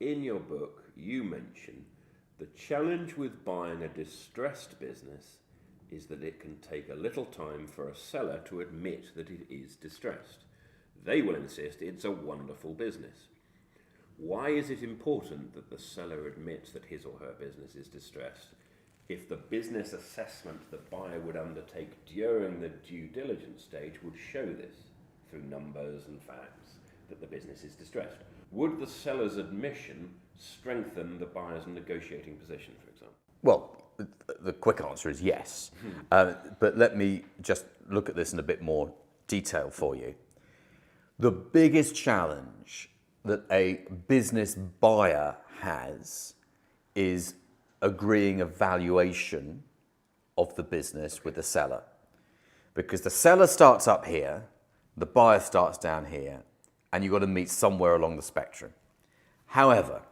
in your book, you mention the challenge with buying a distressed business is that it can take a little time for a seller to admit that it is distressed. They will insist it's a wonderful business. Why is it important that the seller admits that his or her business is distressed if the business assessment the buyer would undertake during the due diligence stage would show this through numbers and facts that the business is distressed? Would the seller's admission strengthen the buyer's negotiating position, for example? Well, the quick answer is yes. But let me just look at this in a bit more detail for you. The biggest challenge that a business buyer has is agreeing a valuation of the business with the seller. Because the seller starts up here, the buyer starts down here, and you've got to meet somewhere along the spectrum. However,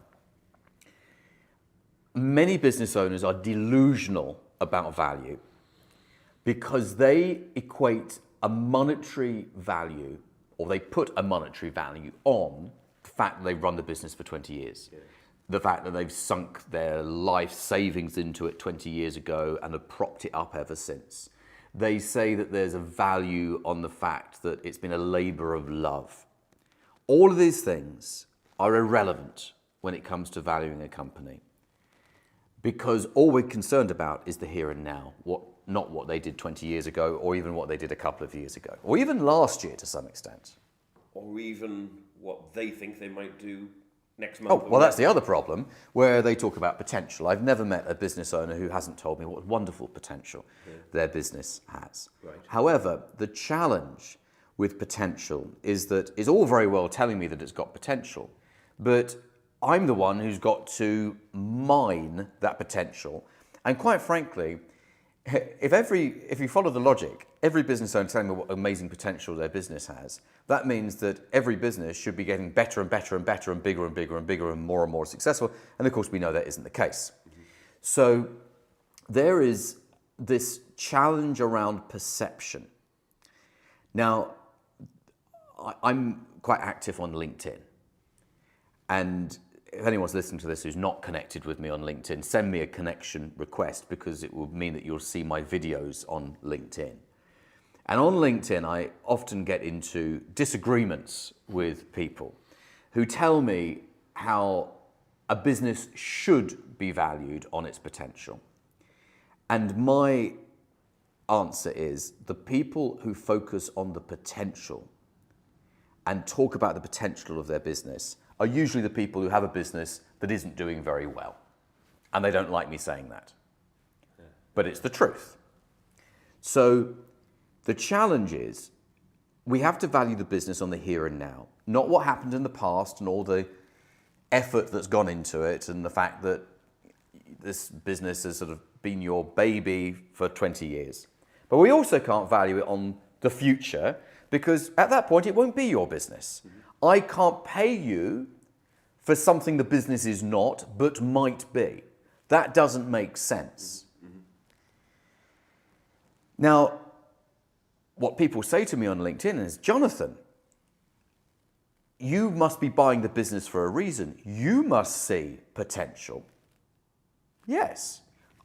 many business owners are delusional about value because they equate a monetary value, or they put a monetary value on the fact that they've run the business for 20 years. Yeah. The fact that they've sunk their life savings into it 20 years ago and have propped it up ever since. They say that there's a value on the fact that it's been a labor of love. All of these things are irrelevant when it comes to valuing a company, because all we're concerned about is the here and now, not what they did 20 years ago, or even what they did a couple of years ago, or even last year to some extent. Or even what they think they might do next month. Oh, well, that's the other problem, where they talk about potential. I've never met a business owner who hasn't told me what wonderful potential their business has. Right. However, the challenge with potential is that it's all very well telling me that it's got potential, but I'm the one who's got to mine that potential. And quite frankly, if you follow the logic, every business owner telling me what amazing potential their business has, that means that every business should be getting better and better and better and bigger and bigger and bigger and more successful. And of course, we know that isn't the case. Mm-hmm. So there is this challenge around perception. Now, I'm quite active on LinkedIn. And if anyone's listening to this who's not connected with me on LinkedIn, send me a connection request, because it will mean that you'll see my videos on LinkedIn. And on LinkedIn, I often get into disagreements with people who tell me how a business should be valued on its potential. And my answer is, the people who focus on the potential and talk about the potential of their business are usually the people who have a business that isn't doing very well. And they don't like me saying that. Yeah. But it's the truth. So the challenge is, we have to value the business on the here and now, not what happened in the past and all the effort that's gone into it and the fact that this business has sort of been your baby for 20 years. But we also can't value it on the future, because at that point it won't be your business. Mm-hmm. I can't pay you for something the business is not, but might be. That doesn't make sense. Mm-hmm. Now, what people say to me on LinkedIn is, Jonathan, you must be buying the business for a reason. You must see potential. Yes,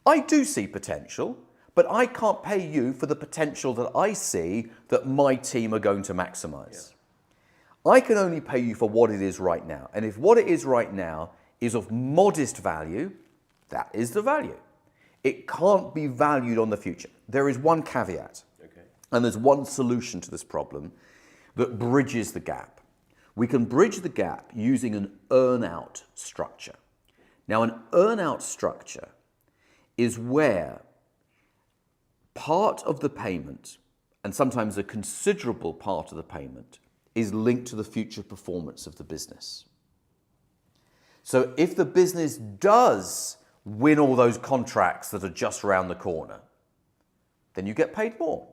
I do see potential, but I can't pay you for the potential that I see that my team are going to maximize. Yeah. I can only pay you for what it is right now. And if what it is right now is of modest value, that is the value. It can't be valued on the future. There is one caveat. And there's one solution to this problem that bridges the gap. We can bridge the gap using an earn-out structure. Now, an earn-out structure is where part of the payment, and sometimes a considerable part of the payment, is linked to the future performance of the business. So if the business does win all those contracts that are just around the corner, then you get paid more.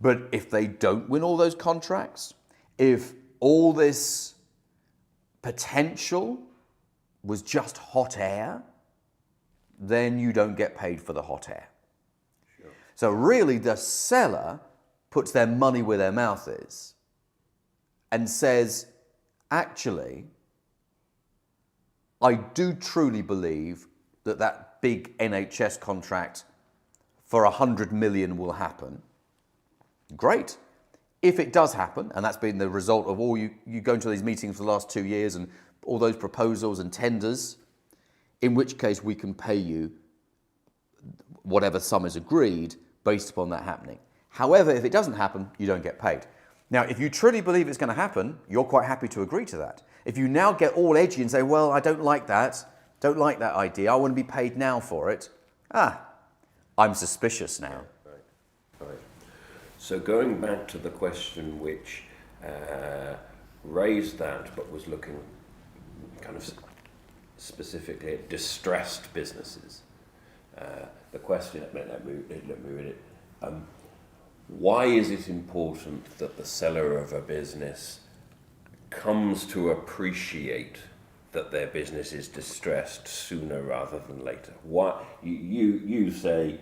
But if they don't win all those contracts, if all this potential was just hot air, then you don't get paid for the hot air. Sure. So really the seller puts their money where their mouth is and says, actually, I do truly believe that that big NHS contract for 100 million will happen. Great. If it does happen, and that's been the result of all you going to these meetings for the last 2 years and all those proposals and tenders, in which case we can pay you whatever sum is agreed based upon that happening. However, if it doesn't happen, you don't get paid. Now, if you truly believe it's going to happen, you're quite happy to agree to that. If you now get all edgy and say, well, I don't like that idea, I want to be paid now for it, I'm suspicious now. Right. So going back to the question which raised that, but was looking kind of specifically at distressed businesses. The question, let me read it. Why is it important that the seller of a business comes to appreciate that their business is distressed sooner rather than later? Why you say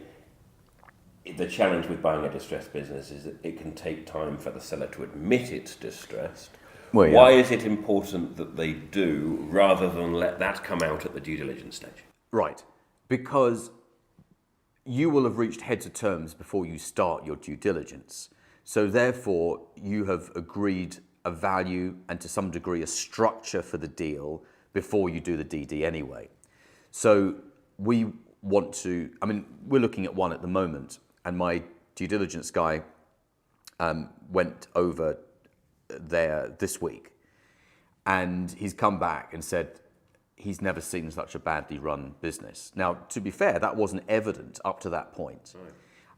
the challenge with buying a distressed business is that it can take time for the seller to admit it's distressed. Well, yeah. Why is it important that they do rather than let that come out at the due diligence stage? Right, because you will have reached heads of terms before you start your due diligence. So therefore, you have agreed a value and to some degree a structure for the deal before you do the DD anyway. So we want to, we're looking at one at the moment, and my due diligence guy went over there this week, and he's come back and said he's never seen such a badly run business. Now, to be fair, that wasn't evident up to that point. Right.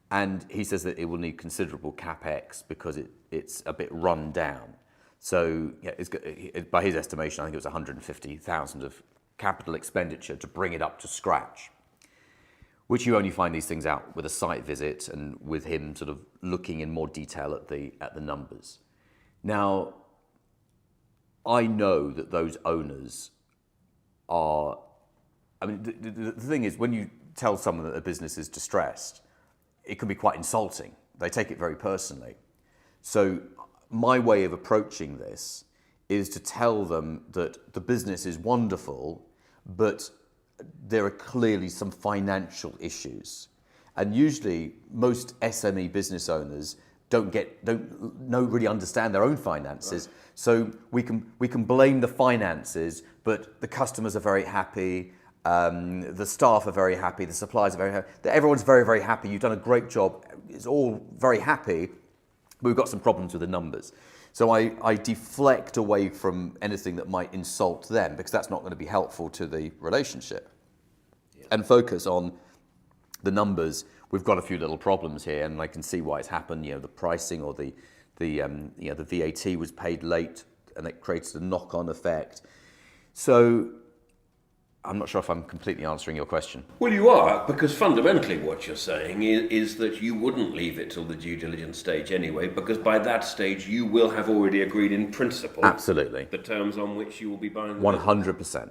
And he says that it will need considerable capex because it's a bit run down. So yeah, by his estimation, I think it was 150,000 of capital expenditure to bring it up to scratch, which you only find these things out with a site visit and with him sort of looking in more detail at the numbers. Now, I know that those owners are, the thing is, when you tell someone that a business is distressed, it can be quite insulting. They take it very personally. So my way of approaching this is to tell them that the business is wonderful, but there are clearly some financial issues. And usually most SME business owners don't really understand their own finances. Right. So we can blame the finances, but the customers are very happy, the staff are very happy, the suppliers are very happy. Everyone's very, very happy. You've done a great job. It's all very happy, but we've got some problems with the numbers. So I deflect away from anything that might insult them, because that's not going to be helpful to the relationship. Yeah. And focus on the numbers. We've got a few little problems here, and I can see why it's happened. The pricing or the VAT was paid late, and it created a knock-on effect. So I'm not sure if I'm completely answering your question. Well, you are, because fundamentally what you're saying is that you wouldn't leave it till the due diligence stage anyway, because by that stage you will have already agreed in principle. Absolutely. The terms on which you will be buying the 100%.